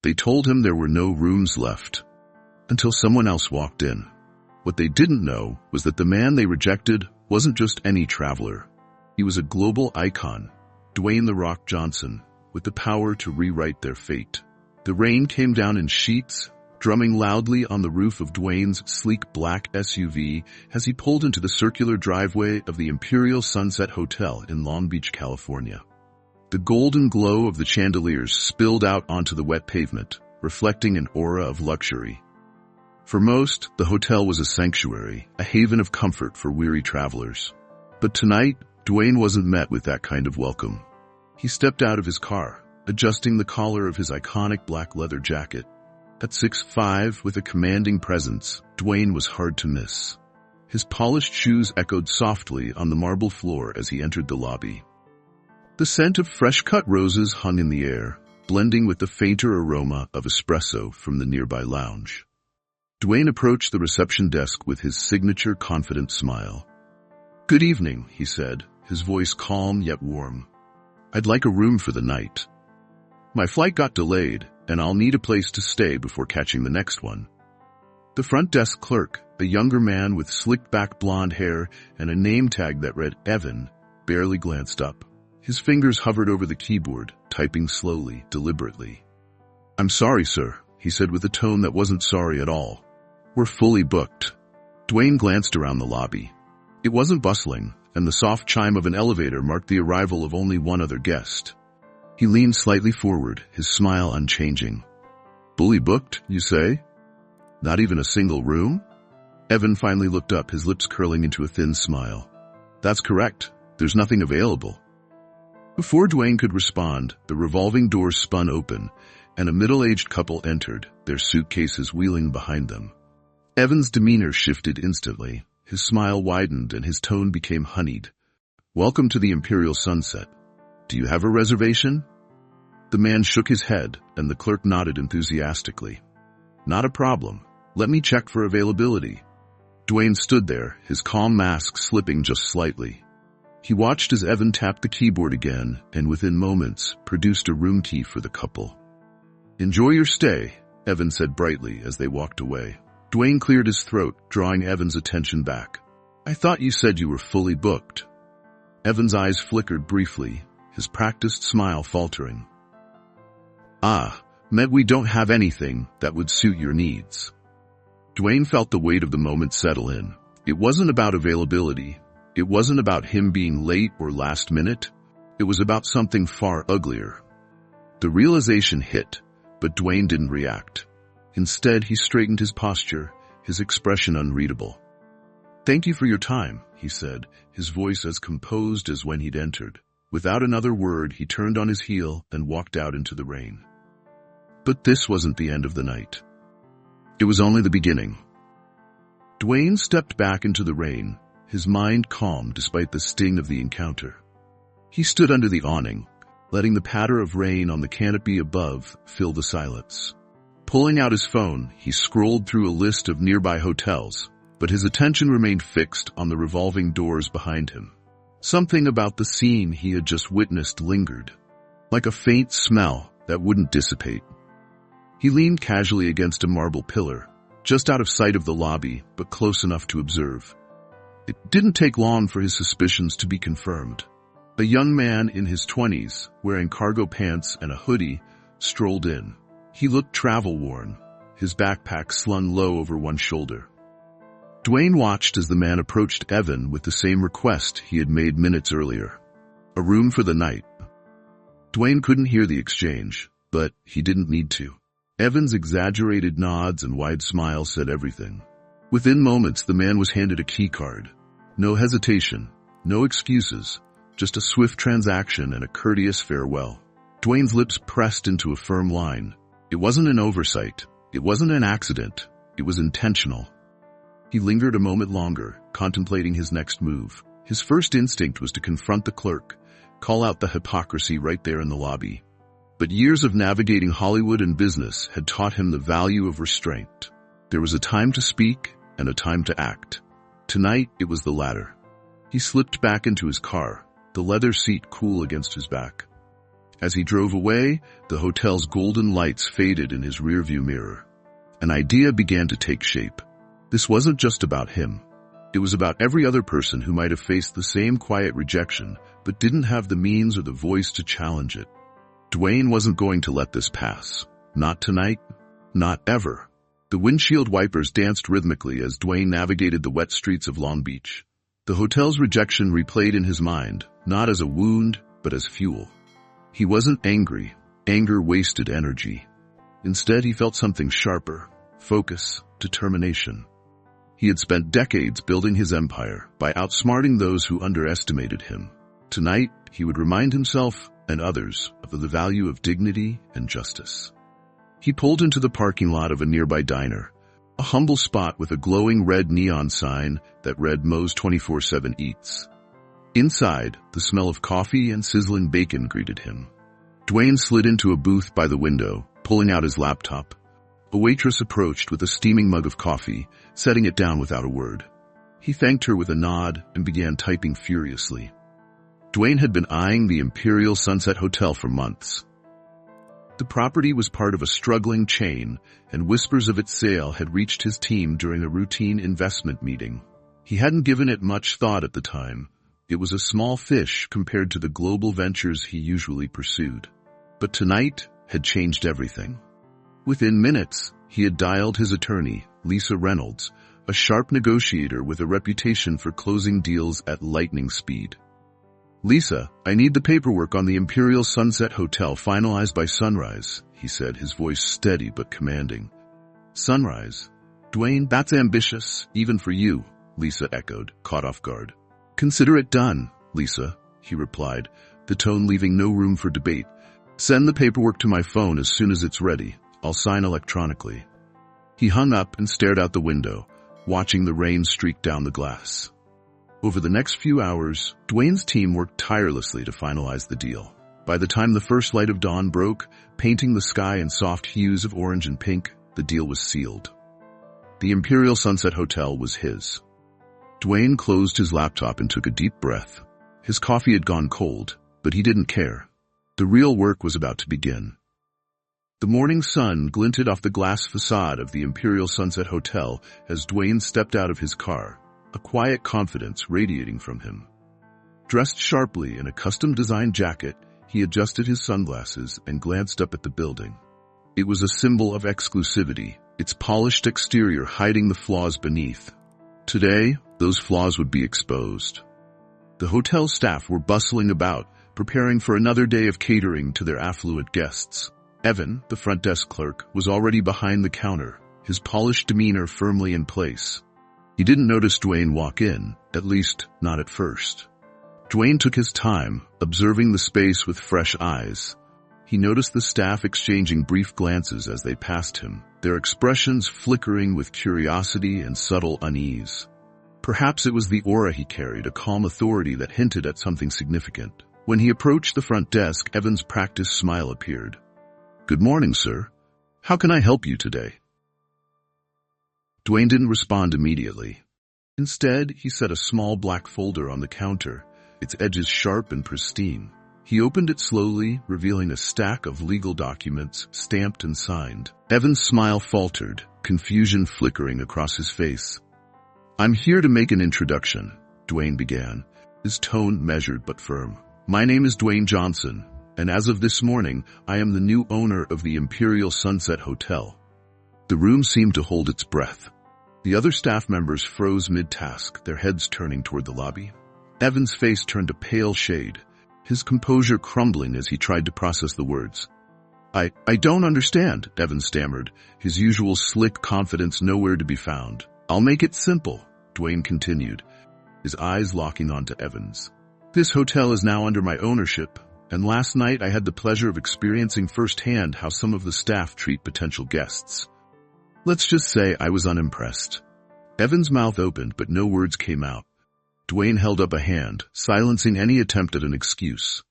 They told him there were no rooms left, until someone else walked in. What they didn't know was that the man they rejected wasn't just any traveler. He was a global icon, Dwayne "The Rock" Johnson, with the power to rewrite their fate. The rain came down in sheets, drumming loudly on the roof of Dwayne's sleek black SUV as he pulled into the circular driveway of the Imperial Sunset Hotel in Long Beach, California. The golden glow of the chandeliers spilled out onto the wet pavement, reflecting an aura of luxury. For most, the hotel was a sanctuary, a haven of comfort for weary travelers. But tonight, Dwayne wasn't met with that kind of welcome. He stepped out of his car, adjusting the collar of his iconic black leather jacket. At 6'5", with a commanding presence, Dwayne was hard to miss. His polished shoes echoed softly on the marble floor as he entered the lobby. The scent of fresh-cut roses hung in the air, blending with the fainter aroma of espresso from the nearby lounge. Dwayne approached the reception desk with his signature confident smile. "Good evening," he said, his voice calm yet warm. "I'd like a room for the night. My flight got delayed, and I'll need a place to stay before catching the next one." The front desk clerk, a younger man with slicked-back blonde hair and a name tag that read Evan, barely glanced up. His fingers hovered over the keyboard, typing slowly, deliberately. "I'm sorry, sir," he said with a tone that wasn't sorry at all. "We're fully booked." Dwayne glanced around the lobby. It wasn't bustling, and the soft chime of an elevator marked the arrival of only one other guest. He leaned slightly forward, his smile unchanging. "Fully booked, you say? Not even a single room?" Evan finally looked up, his lips curling into a thin smile. "That's correct. There's nothing available." Before Dwayne could respond, the revolving doors spun open, and a middle-aged couple entered, their suitcases wheeling behind them. Evan's demeanor shifted instantly. His smile widened and his tone became honeyed. "Welcome to the Imperial Sunset. Do you have a reservation?" The man shook his head, and the clerk nodded enthusiastically. "Not a problem. Let me check for availability." Dwayne stood there, his calm mask slipping just slightly. He watched as Evan tapped the keyboard again, and within moments, produced a room key for the couple. "Enjoy your stay," Evan said brightly as they walked away. Dwayne cleared his throat, drawing Evan's attention back. "I thought you said you were fully booked." Evan's eyes flickered briefly, his practiced smile faltering. Meant we don't have anything that would suit your needs." Dwayne felt the weight of the moment settle in. It wasn't about availability. It wasn't about him being late or last minute. It was about something far uglier. The realization hit, but Dwayne didn't react. Instead, he straightened his posture, his expression unreadable. "Thank you for your time," he said, his voice as composed as when he'd entered. Without another word, he turned on his heel and walked out into the rain. But this wasn't the end of the night. It was only the beginning. Dwayne stepped back into the rain, his mind calm despite the sting of the encounter. He stood under the awning, letting the patter of rain on the canopy above fill the silence. Pulling out his phone, he scrolled through a list of nearby hotels, but his attention remained fixed on the revolving doors behind him. Something about the scene he had just witnessed lingered, like a faint smell that wouldn't dissipate. He leaned casually against a marble pillar, just out of sight of the lobby, but close enough to observe. It didn't take long for his suspicions to be confirmed. A young man in his 20s, wearing cargo pants and a hoodie, strolled in. He looked travel-worn, his backpack slung low over one shoulder. Dwayne watched as the man approached Evan with the same request he had made minutes earlier. A room for the night. Dwayne couldn't hear the exchange, but he didn't need to. Evan's exaggerated nods and wide smile said everything. Within moments, the man was handed a key card. No hesitation, no excuses, just a swift transaction and a courteous farewell. Dwayne's lips pressed into a firm line. It wasn't an oversight. It wasn't an accident. It was intentional. He lingered a moment longer, contemplating his next move. His first instinct was to confront the clerk, call out the hypocrisy right there in the lobby. But years of navigating Hollywood and business had taught him the value of restraint. There was a time to speak and a time to act. Tonight, it was the latter. He slipped back into his car, the leather seat cool against his back. As he drove away, the hotel's golden lights faded in his rearview mirror. An idea began to take shape. This wasn't just about him. It was about every other person who might have faced the same quiet rejection, but didn't have the means or the voice to challenge it. Dwayne wasn't going to let this pass. Not tonight. Not ever. The windshield wipers danced rhythmically as Dwayne navigated the wet streets of Long Beach. The hotel's rejection replayed in his mind, not as a wound, but as fuel. He wasn't angry. Anger wasted energy. Instead, he felt something sharper: focus, determination. He had spent decades building his empire by outsmarting those who underestimated him. Tonight, he would remind himself and others of the value of dignity and justice. He pulled into the parking lot of a nearby diner, a humble spot with a glowing red neon sign that read Moe's 24/7 Eats. Inside, the smell of coffee and sizzling bacon greeted him. Dwayne slid into a booth by the window, pulling out his laptop. A waitress approached with a steaming mug of coffee, setting it down without a word. He thanked her with a nod and began typing furiously. Dwayne had been eyeing the Imperial Sunset Hotel for months. The property was part of a struggling chain, and whispers of its sale had reached his team during a routine investment meeting. He hadn't given it much thought at the time. It was a small fish compared to the global ventures he usually pursued. But tonight had changed everything. Within minutes, he had dialed his attorney, Lisa Reynolds, a sharp negotiator with a reputation for closing deals at lightning speed. "Lisa, I need the paperwork on the Imperial Sunset Hotel finalized by sunrise," he said, his voice steady but commanding. "Sunrise? Dwayne, that's ambitious, even for you," Lisa echoed, caught off guard. "Consider it done, Lisa," he replied, the tone leaving no room for debate. "Send the paperwork to my phone as soon as it's ready. I'll sign electronically." He hung up and stared out the window, watching the rain streak down the glass. Over the next few hours, Dwayne's team worked tirelessly to finalize the deal. By the time the first light of dawn broke, painting the sky in soft hues of orange and pink, the deal was sealed. The Imperial Sunset Hotel was his. Dwayne closed his laptop and took a deep breath. His coffee had gone cold, but he didn't care. The real work was about to begin. The morning sun glinted off the glass facade of the Imperial Sunset Hotel as Dwayne stepped out of his car, a quiet confidence radiating from him. Dressed sharply in a custom-designed jacket, he adjusted his sunglasses and glanced up at the building. It was a symbol of exclusivity, its polished exterior hiding the flaws beneath. Today, those flaws would be exposed. The hotel staff were bustling about, preparing for another day of catering to their affluent guests. Evan, the front desk clerk, was already behind the counter, his polished demeanor firmly in place. He didn't notice Dwayne walk in, at least not at first. Dwayne took his time, observing the space with fresh eyes. He noticed the staff exchanging brief glances as they passed him, their expressions flickering with curiosity and subtle unease. Perhaps it was the aura he carried, a calm authority that hinted at something significant. When he approached the front desk, Evan's practiced smile appeared. "Good morning, sir. How can I help you today?" Dwayne didn't respond immediately. Instead, he set a small black folder on the counter, its edges sharp and pristine. He opened it slowly, revealing a stack of legal documents, stamped and signed. Evan's smile faltered, confusion flickering across his face. "I'm here to make an introduction," Dwayne began, his tone measured but firm. "My name is Dwayne Johnson, and as of this morning, I am the new owner of the Imperial Sunset Hotel." The room seemed to hold its breath. The other staff members froze mid-task, their heads turning toward the lobby. Evan's face turned a pale shade, his composure crumbling as he tried to process the words. I don't understand," Evan stammered, his usual slick confidence nowhere to be found. "I'll make it simple," Dwayne continued, his eyes locking onto Evan's. "This hotel is now under my ownership, and last night I had the pleasure of experiencing firsthand how some of the staff treat potential guests. Let's just say I was unimpressed." Evan's mouth opened, but no words came out. Dwayne held up a hand, silencing any attempt at an excuse.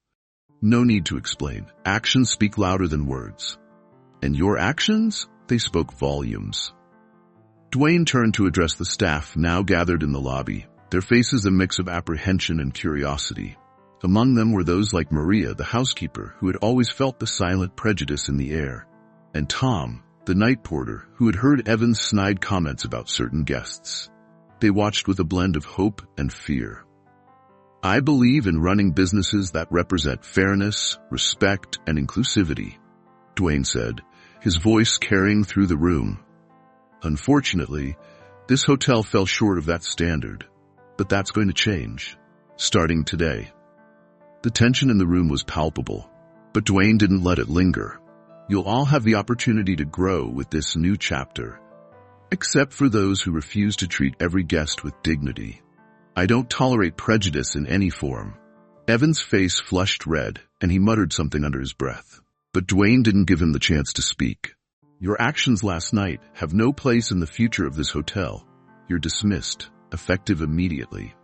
"No need to explain. Actions speak louder than words." "And your actions?" They spoke volumes. Dwayne turned to address the staff now gathered in the lobby, their faces a mix of apprehension and curiosity. Among them were those like Maria, the housekeeper, who had always felt the silent prejudice in the air, and Tom, the night porter, who had heard Evan's snide comments about certain guests. They watched with a blend of hope and fear. "I believe in running businesses that represent fairness, respect, and inclusivity," Dwayne said, his voice carrying through the room. Unfortunately, this hotel fell short of that standard, but that's going to change, starting today. The tension in the room was palpable, but Dwayne didn't let it linger. "You'll all have the opportunity to grow with this new chapter, except for those who refuse to treat every guest with dignity. I don't tolerate prejudice in any form." Evan's face flushed red, and he muttered something under his breath. But Dwayne didn't give him the chance to speak. "Your actions last night have no place in the future of this hotel. You're dismissed, effective immediately."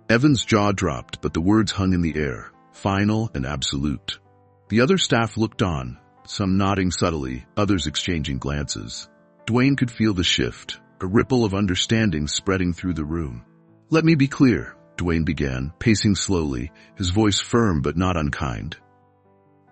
Evan's jaw dropped, but the words hung in the air, final and absolute. The other staff looked on, some nodding subtly, others exchanging glances. Dwayne could feel the shift, a ripple of understanding spreading through the room. "Let me be clear," Dwayne began, pacing slowly, his voice firm but not unkind.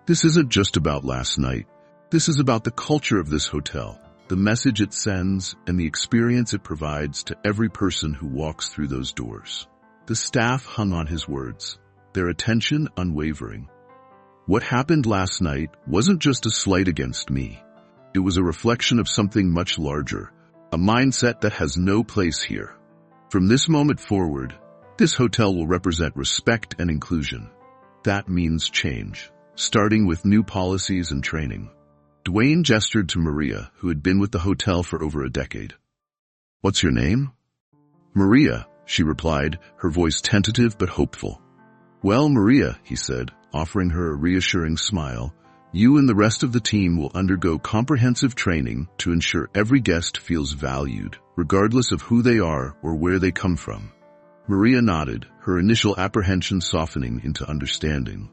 "This isn't just about last night. This is about the culture of this hotel, the message it sends, and the experience it provides to every person who walks through those doors." The staff hung on his words, their attention unwavering. "What happened last night wasn't just a slight against me. It was a reflection of something much larger, a mindset that has no place here. From this moment forward, this hotel will represent respect and inclusion. That means change, starting with new policies and training." Dwayne gestured to Maria, who had been with the hotel for over a decade. "What's your name?" "Maria," she replied, her voice tentative but hopeful. "Well, Maria," he said, offering her a reassuring smile, "you and the rest of the team will undergo comprehensive training to ensure every guest feels valued, regardless of who they are or where they come from." Maria nodded, her initial apprehension softening into understanding.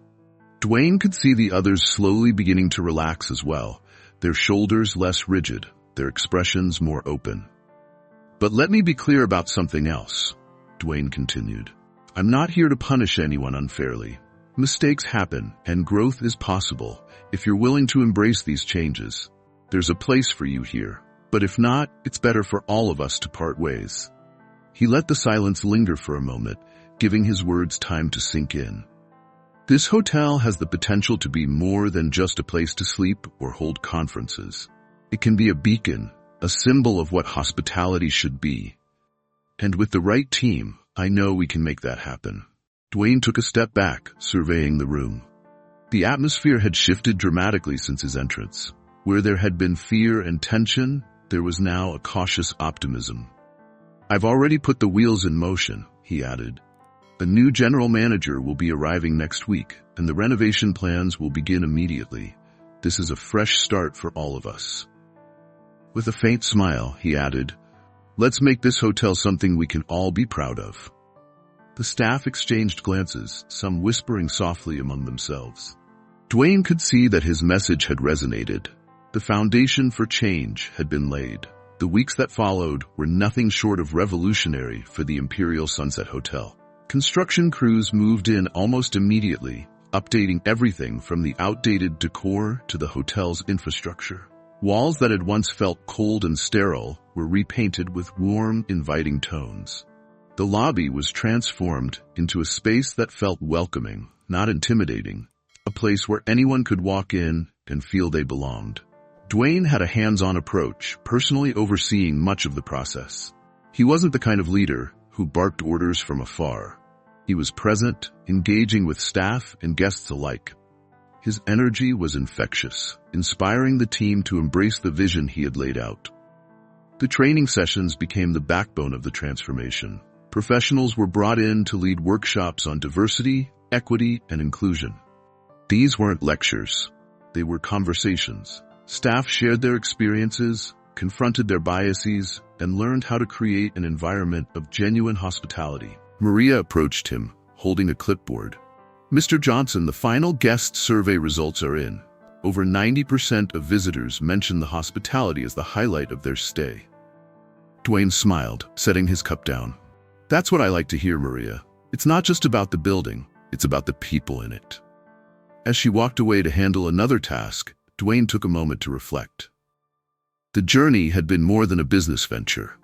Dwayne could see the others slowly beginning to relax as well, their shoulders less rigid, their expressions more open. "But let me be clear about something else," Dwayne continued. "I'm not here to punish anyone unfairly. Mistakes happen, and growth is possible if you're willing to embrace these changes. There's a place for you here, but if not, it's better for all of us to part ways." He let the silence linger for a moment, giving his words time to sink in. This hotel has the potential to be more than just a place to sleep or hold conferences. It can be a beacon, a symbol of what hospitality should be. And with the right team, I know we can make that happen. Dwayne took a step back, surveying the room. The atmosphere had shifted dramatically since his entrance. Where there had been fear and tension, there was now a cautious optimism. "I've already put the wheels in motion," he added. "A new general manager will be arriving next week, and the renovation plans will begin immediately. This is a fresh start for all of us." With a faint smile, he added, "Let's make this hotel something we can all be proud of." The staff exchanged glances, some whispering softly among themselves. Dwayne could see that his message had resonated. The foundation for change had been laid. The weeks that followed were nothing short of revolutionary for the Imperial Sunset Hotel. Construction crews moved in almost immediately, updating everything from the outdated decor to the hotel's infrastructure. Walls that had once felt cold and sterile were repainted with warm, inviting tones. The lobby was transformed into a space that felt welcoming, not intimidating, a place where anyone could walk in and feel they belonged. Dwayne had a hands-on approach, personally overseeing much of the process. He wasn't the kind of leader who barked orders from afar. He was present, engaging with staff and guests alike. His energy was infectious, inspiring the team to embrace the vision he had laid out. The training sessions became the backbone of the transformation. Professionals were brought in to lead workshops on diversity, equity, and inclusion. These weren't lectures. They were conversations. Staff shared their experiences, confronted their biases, and learned how to create an environment of genuine hospitality. Maria approached him, holding a clipboard. "Mr. Johnson, the final guest survey results are in. Over 90% of visitors mention the hospitality as the highlight of their stay." Dwayne smiled, setting his cup down. "That's what I like to hear, Maria. It's not just about the building. It's about the people in it. As she walked away to handle another task, Dwayne took a moment to reflect. The journey had been more than a business venture.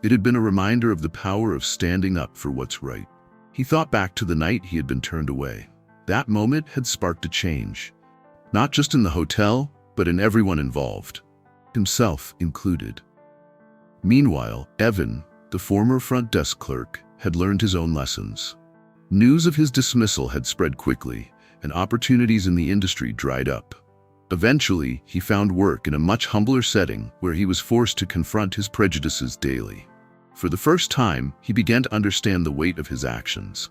It had been a reminder of the power of standing up for what's right. He thought back to the night he had been turned away. That moment had sparked a change, not just in the hotel, but in everyone involved, himself included. Meanwhile, Evan, the former front desk clerk, had learned his own lessons. News of his dismissal had spread quickly, and opportunities in the industry dried up. Eventually, he found work in a much humbler setting where he was forced to confront his prejudices daily. For the first time, he began to understand the weight of his actions.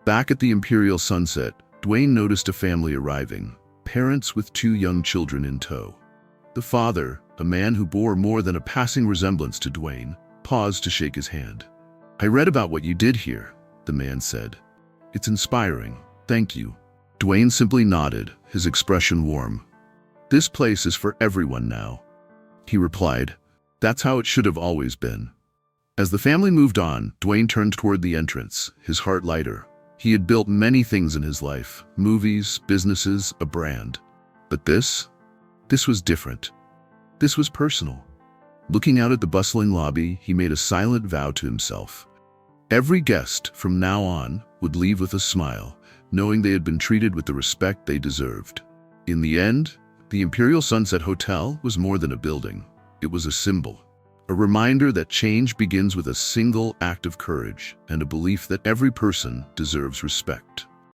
Back at the Imperial Sunset, Dwayne noticed a family arriving, parents with 2 young children in tow. The father, a man who bore more than a passing resemblance to Dwayne, paused to shake his hand. "I read about what you did here," the man said. "It's inspiring. Thank you." Dwayne simply nodded, his expression warm. "This place is for everyone now," he replied. "That's how it should have always been." As the family moved on, Dwayne turned toward the entrance, his heart lighter. He had built many things in his life: movies, businesses, a brand. But this was different. This was personal. Looking out at the bustling lobby, he made a silent vow to himself. Every guest, from now on, would leave with a smile, knowing they had been treated with the respect they deserved. In the end, the Imperial Sunset Hotel was more than a building. It was a symbol. A reminder that change begins with a single act of courage and a belief that every person deserves respect.